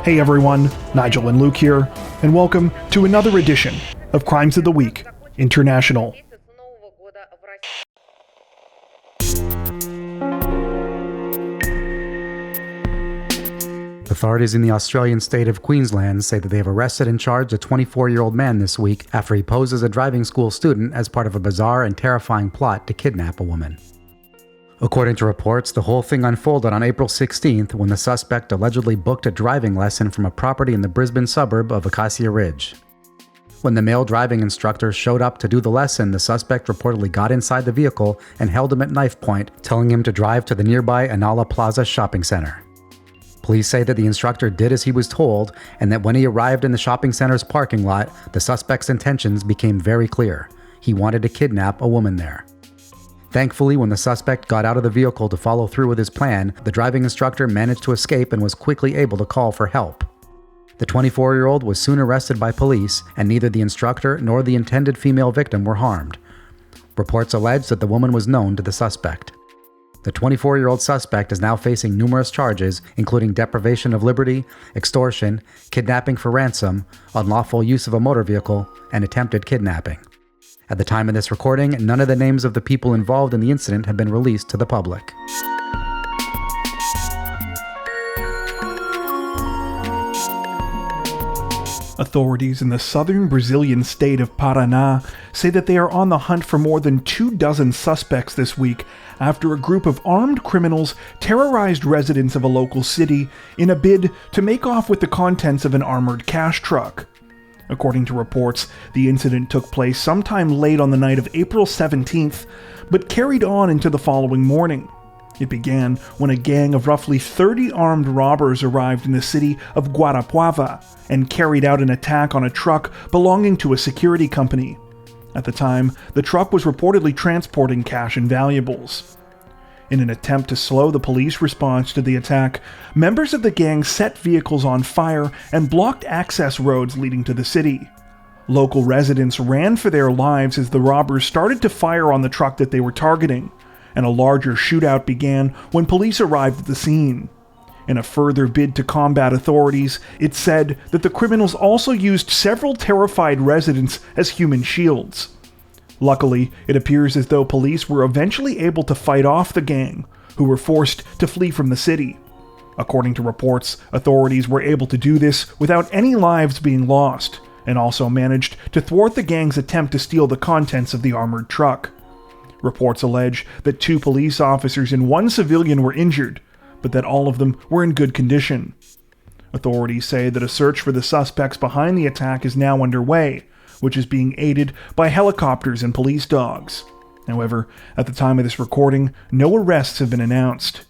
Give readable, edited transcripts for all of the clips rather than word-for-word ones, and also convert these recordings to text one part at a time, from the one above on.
Hey everyone, Nigel and Luke here, and welcome to another edition of Crimes of the Week International. Authorities in the Australian state of Queensland say that they have arrested and charged a 24-year-old man this week after he posed as a driving school student as part of a bizarre and terrifying plot to kidnap a woman. According to reports, the whole thing unfolded on April 16th when the suspect allegedly booked a driving lesson from a property in the Brisbane suburb of Acacia Ridge. When the male driving instructor showed up to do the lesson, the suspect reportedly got inside the vehicle and held him at knife point, telling him to drive to the nearby Anala Plaza shopping center. Police say that the instructor did as he was told, and that when he arrived in the shopping center's parking lot, the suspect's intentions became very clear. He wanted to kidnap a woman there. Thankfully, when the suspect got out of the vehicle to follow through with his plan, the driving instructor managed to escape and was quickly able to call for help. The 24-year-old was soon arrested by police, and neither the instructor nor the intended female victim were harmed. Reports allege that the woman was known to the suspect. The 24-year-old suspect is now facing numerous charges, including deprivation of liberty, extortion, kidnapping for ransom, unlawful use of a motor vehicle, and attempted kidnapping. At the time of this recording, none of the names of the people involved in the incident have been released to the public. Authorities in the southern Brazilian state of Paraná say that they are on the hunt for more than 24 suspects this week after a group of armed criminals terrorized residents of a local city in a bid to make off with the contents of an armored cash truck. According to reports, the incident took place sometime late on the night of April 17th, but carried on into the following morning. It began when a gang of roughly 30 armed robbers arrived in the city of Guarapuava and carried out an attack on a truck belonging to a security company. At the time, the truck was reportedly transporting cash and valuables. In an attempt to slow the police response to the attack, members of the gang set vehicles on fire and blocked access roads leading to the city. Local residents ran for their lives as the robbers started to fire on the truck that they were targeting, and a larger shootout began when police arrived at the scene. In a further bid to combat authorities, it said that the criminals also used several terrified residents as human shields. Luckily, it appears as though police were eventually able to fight off the gang, who were forced to flee from the city. According to reports, authorities were able to do this without any lives being lost, and also managed to thwart the gang's attempt to steal the contents of the armored truck. Reports allege that 2 police officers and 1 civilian were injured, but that all of them were in good condition. Authorities say that a search for the suspects behind the attack is now underway, which is being aided by helicopters and police dogs. However, at the time of this recording, no arrests have been announced.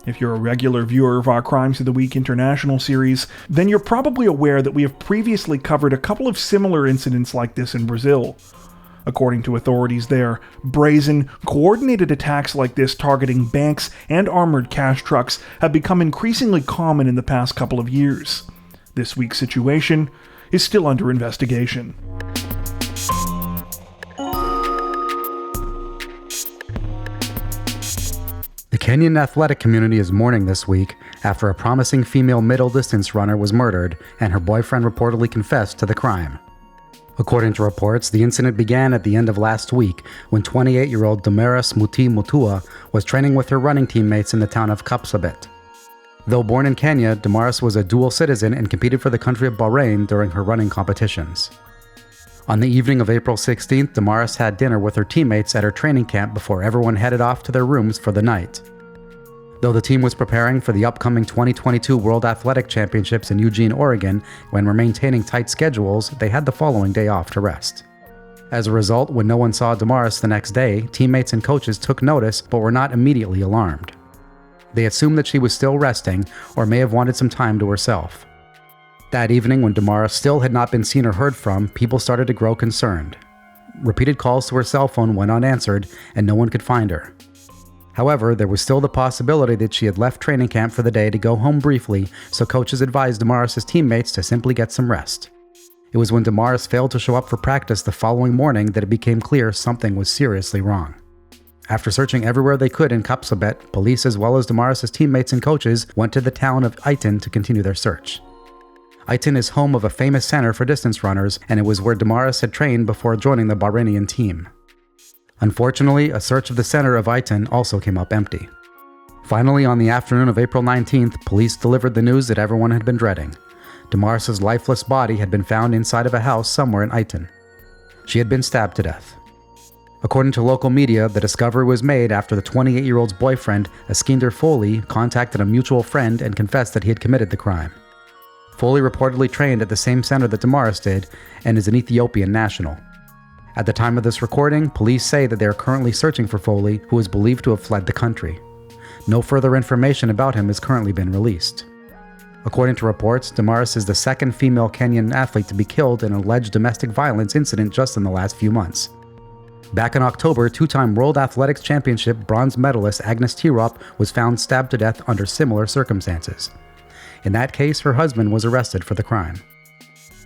If you're a regular viewer of our Crimes of the Week International series, then you're probably aware that we have previously covered a couple of similar incidents like this in Brazil. According to authorities there, brazen, coordinated attacks like this targeting banks and armored cash trucks have become increasingly common in the past couple of years. This week's situation is still under investigation. The Kenyan athletic community is mourning this week after a promising female middle-distance runner was murdered and her boyfriend reportedly confessed to the crime. According to reports, the incident began at the end of last week when 28-year-old Damaris Muti Mutua was training with her running teammates in the town of Kapsabet. Though born in Kenya, Damaris was a dual citizen and competed for the country of Bahrain during her running competitions. On the evening of April 16th, Damaris had dinner with her teammates at her training camp before everyone headed off to their rooms for the night. Though the team was preparing for the upcoming 2022 World Athletic Championships in Eugene, Oregon, and were maintaining tight schedules, they had the following day off to rest. As a result, when no one saw Damaris the next day, teammates and coaches took notice but were not immediately alarmed. They assumed that she was still resting or may have wanted some time to herself. That evening, when Damaris still had not been seen or heard from, people started to grow concerned. Repeated calls to her cell phone went unanswered, and no one could find her. However, there was still the possibility that she had left training camp for the day to go home briefly, so coaches advised Damaris' teammates to simply get some rest. It was when Damaris failed to show up for practice the following morning that it became clear something was seriously wrong. After searching everywhere they could in Kapsabet, police as well as Damaris' teammates and coaches went to the town of Aitin to continue their search. Aitin is home of a famous center for distance runners, and it was where Damaris had trained before joining the Bahrainian team. Unfortunately, a search of the center of Aitin also came up empty. Finally, on the afternoon of April 19th, police delivered the news that everyone had been dreading. Damaris' lifeless body had been found inside of a house somewhere in Aitin. She had been stabbed to death. According to local media, the discovery was made after the 28-year-old's boyfriend, Eskinder Foley, contacted a mutual friend and confessed that he had committed the crime. Foley reportedly trained at the same center that Damaris did and is an Ethiopian national. At the time of this recording, police say that they are currently searching for Foley, who is believed to have fled the country. No further information about him has currently been released. According to reports, Damaris is the second female Kenyan athlete to be killed in an alleged domestic violence incident just in the last few months. Back in October, two-time World Athletics Championship bronze medalist Agnes Tirop was found stabbed to death under similar circumstances. In that case, her husband was arrested for the crime.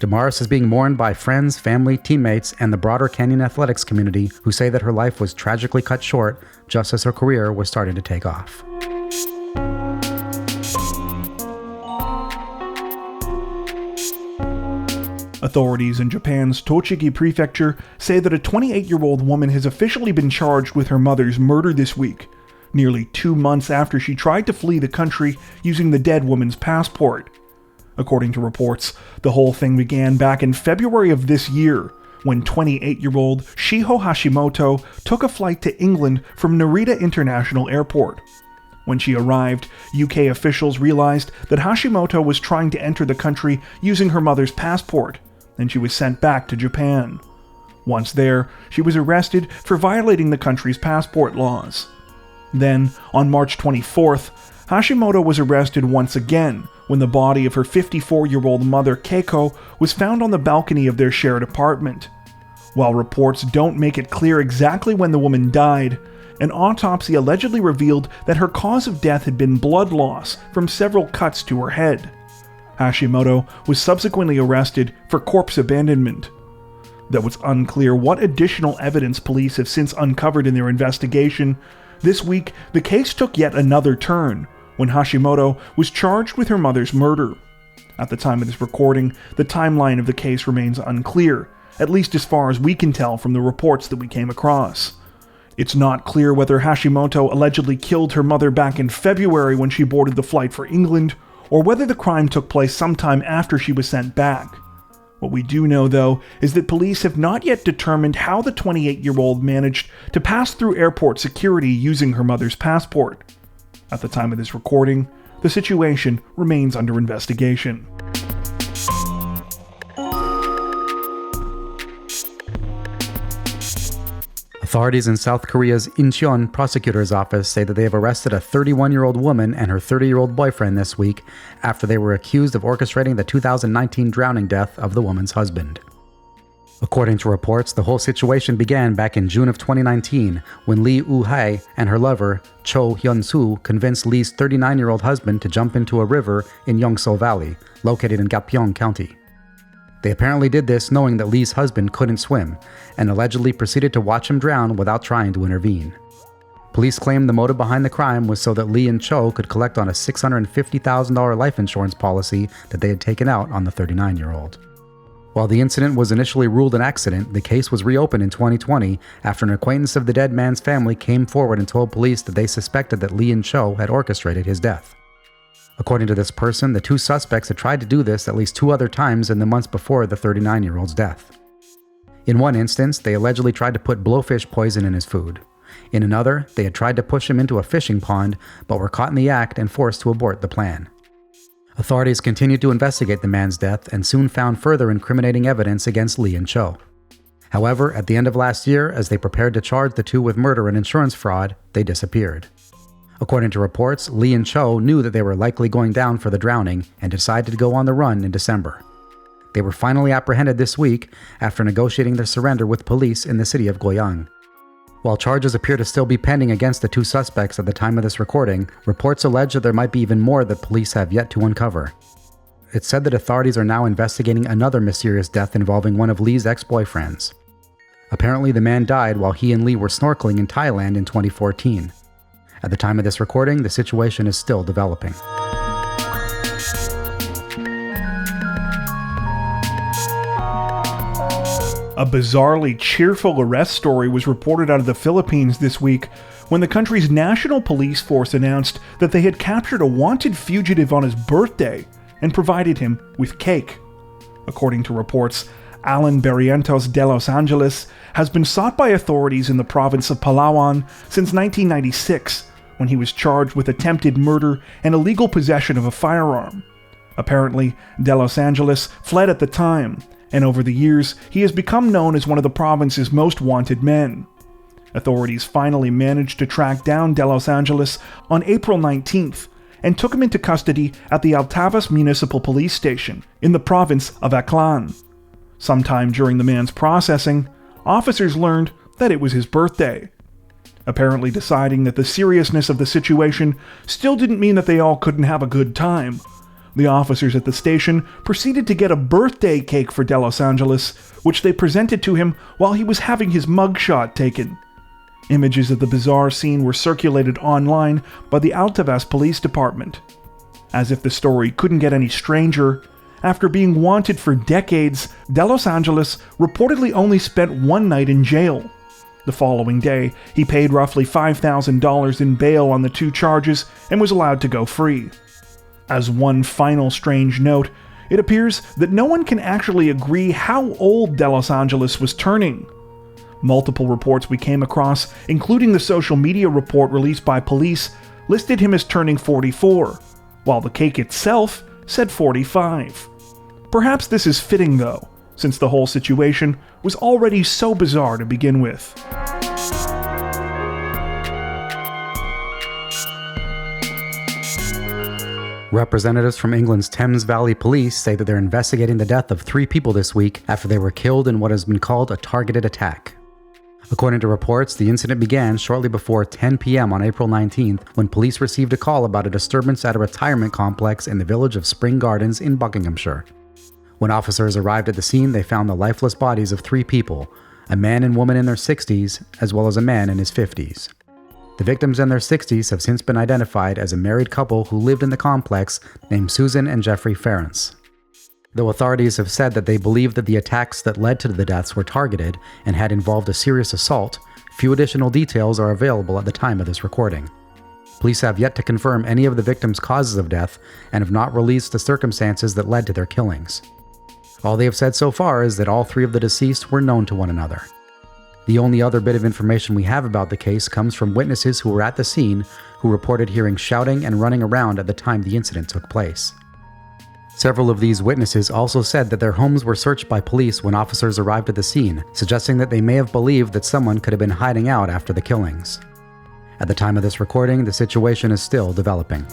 Damaris is being mourned by friends, family, teammates, and the broader Kenyan athletics community who say that her life was tragically cut short just as her career was starting to take off. Authorities in Japan's Tochigi Prefecture say that a 28-year-old woman has officially been charged with her mother's murder this week, nearly 2 months after she tried to flee the country using the dead woman's passport. According to reports, the whole thing began back in February of this year, when 28-year-old Shiho Hashimoto took a flight to England from Narita International Airport. When she arrived, UK officials realized that Hashimoto was trying to enter the country using her mother's passport, and she was sent back to Japan. Once there, she was arrested for violating the country's passport laws. Then, on March 24th, Hashimoto was arrested once again when the body of her 54-year-old mother Keiko was found on the balcony of their shared apartment. While reports don't make it clear exactly when the woman died, an autopsy allegedly revealed that her cause of death had been blood loss from several cuts to her head. Hashimoto was subsequently arrested for corpse abandonment. Though it's unclear what additional evidence police have since uncovered in their investigation, this week the case took yet another turn when Hashimoto was charged with her mother's murder. At the time of this recording, the timeline of the case remains unclear, at least as far as we can tell from the reports that we came across. It's not clear whether Hashimoto allegedly killed her mother back in February when she boarded the flight for England, or whether the crime took place sometime after she was sent back. What we do know, though, is that police have not yet determined how the 28-year-old managed to pass through airport security using her mother's passport. At the time of this recording, the situation remains under investigation. Authorities in South Korea's Incheon prosecutor's office say that they have arrested a 31-year-old woman and her 30-year-old boyfriend this week after they were accused of orchestrating the 2019 drowning death of the woman's husband. According to reports, the whole situation began back in June of 2019 when Lee Woo-hae and her lover, Cho Hyun-soo, convinced Lee's 39-year-old husband to jump into a river in Yeongso Valley, located in Gapyeong County. They apparently did this knowing that Lee's husband couldn't swim, and allegedly proceeded to watch him drown without trying to intervene. Police claim the motive behind the crime was so that Lee and Cho could collect on a $650,000 life insurance policy that they had taken out on the 39-year-old. While the incident was initially ruled an accident, the case was reopened in 2020 after an acquaintance of the dead man's family came forward and told police that they suspected that Lee and Cho had orchestrated his death. According to this person, the two suspects had tried to do this at least 2 other times in the months before the 39-year-old's death. In one instance, they allegedly tried to put blowfish poison in his food. In another, they had tried to push him into a fishing pond, but were caught in the act and forced to abort the plan. Authorities continued to investigate the man's death and soon found further incriminating evidence against Lee and Cho. However, at the end of last year, as they prepared to charge the two with murder and insurance fraud, they disappeared. According to reports, Lee and Cho knew that they were likely going down for the drowning and decided to go on the run in December. They were finally apprehended this week after negotiating their surrender with police in the city of Goyang. While charges appear to still be pending against the two suspects at the time of this recording, reports allege that there might be even more that police have yet to uncover. It's said that authorities are now investigating another mysterious death involving one of Lee's ex-boyfriends. Apparently, the man died while he and Lee were snorkeling in Thailand in 2014. At the time of this recording, the situation is still developing. A bizarrely cheerful arrest story was reported out of the Philippines this week when the country's national police force announced that they had captured a wanted fugitive on his birthday and provided him with cake. According to reports, Alan Barrientos de Los Angeles has been sought by authorities in the province of Palawan since 1996, when he was charged with attempted murder and illegal possession of a firearm. Apparently, de Los Angeles fled at the time, and over the years, he has become known as one of the province's most wanted men. Authorities finally managed to track down de Los Angeles on April 19th and took him into custody at the Altavas Municipal Police Station in the province of Aklan. Sometime during the man's processing, officers learned that it was his birthday. Apparently deciding that the seriousness of the situation still didn't mean that they all couldn't have a good time, the officers at the station proceeded to get a birthday cake for de Los Angeles, which they presented to him while he was having his mugshot taken. Images of the bizarre scene were circulated online by the Altavas Police Department. As if the story couldn't get any stranger, after being wanted for decades, de Los Angeles reportedly only spent one night in jail. The following day, he paid roughly $5,000 in bail on the two charges and was allowed to go free. As one final strange note, it appears that no one can actually agree how old de Los Angeles was turning. Multiple reports we came across, including the social media report released by police, listed him as turning 44, while the cake itself said 45. Perhaps this is fitting though, since the whole situation was already so bizarre to begin with. Representatives from England's Thames Valley Police say that they're investigating the death of 3 people this week after they were killed in what has been called a targeted attack. According to reports, the incident began shortly before 10 p.m. on April 19th when police received a call about a disturbance at a retirement complex in the village of Spring Gardens in Buckinghamshire. When officers arrived at the scene, they found the lifeless bodies of 3 people, a man and woman in their 60s, as well as a man in his 50s. The victims in their 60s have since been identified as a married couple who lived in the complex named Susan and Jeffrey Ferrance. Though authorities have said that they believe that the attacks that led to the deaths were targeted and had involved a serious assault, few additional details are available at the time of this recording. Police have yet to confirm any of the victims' causes of death and have not released the circumstances that led to their killings. All they have said so far is that all 3 of the deceased were known to one another. The only other bit of information we have about the case comes from witnesses who were at the scene who reported hearing shouting and running around at the time the incident took place. Several of these witnesses also said that their homes were searched by police when officers arrived at the scene, suggesting that they may have believed that someone could have been hiding out after the killings. At the time of this recording, the situation is still developing.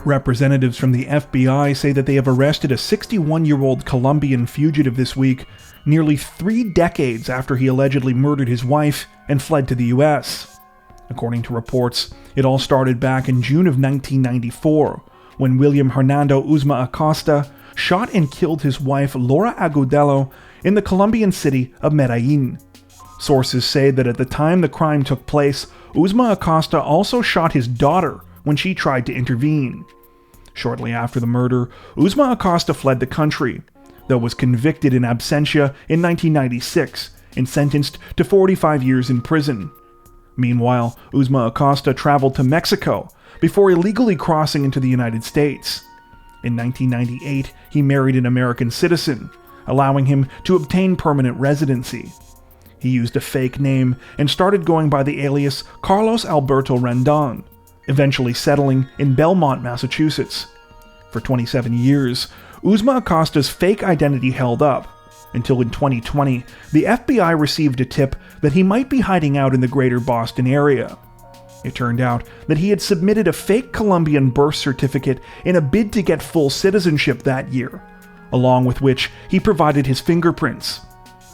Representatives from the FBI say that they have arrested a 61-year-old Colombian fugitive this week, nearly 3 decades after he allegedly murdered his wife and fled to the US. According to reports, it all started back in June of 1994, when William Hernando Uzma Acosta shot and killed his wife Laura Agudelo in the Colombian city of Medellin. Sources say that at the time the crime took place, Uzma Acosta also shot his daughter when she tried to intervene. Shortly after the murder, Uzma Acosta fled the country, though was convicted in absentia in 1996 and sentenced to 45 years in prison. Meanwhile, Uzma Acosta traveled to Mexico before illegally crossing into the United States. In 1998, he married an American citizen, allowing him to obtain permanent residency. He used a fake name and started going by the alias Carlos Alberto Rendon, eventually settling in Belmont, Massachusetts. For 27 years, Uzma Acosta's fake identity held up, until in 2020, the FBI received a tip that he might be hiding out in the greater Boston area. It turned out that he had submitted a fake Colombian birth certificate in a bid to get full citizenship that year, along with which he provided his fingerprints.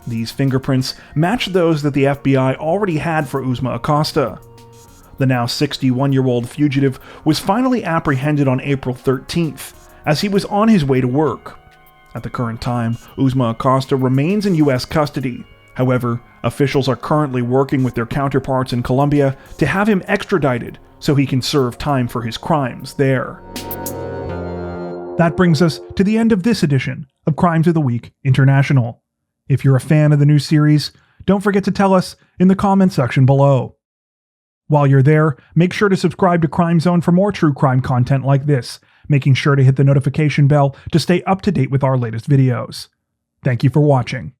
These fingerprints matched those that the FBI already had for Uzma Acosta. The now 61-year-old fugitive was finally apprehended on April 13th, as he was on his way to work. At the current time, Uzma Acosta remains in U.S. custody. However, officials are currently working with their counterparts in Colombia to have him extradited so he can serve time for his crimes there. That brings us to the end of this edition of Crimes of the Week International. If you're a fan of the new series, don't forget to tell us in the comments section below. While you're there, make sure to subscribe to Crime Zone for more true crime content like this, making sure to hit the notification bell to stay up to date with our latest videos. Thank you for watching.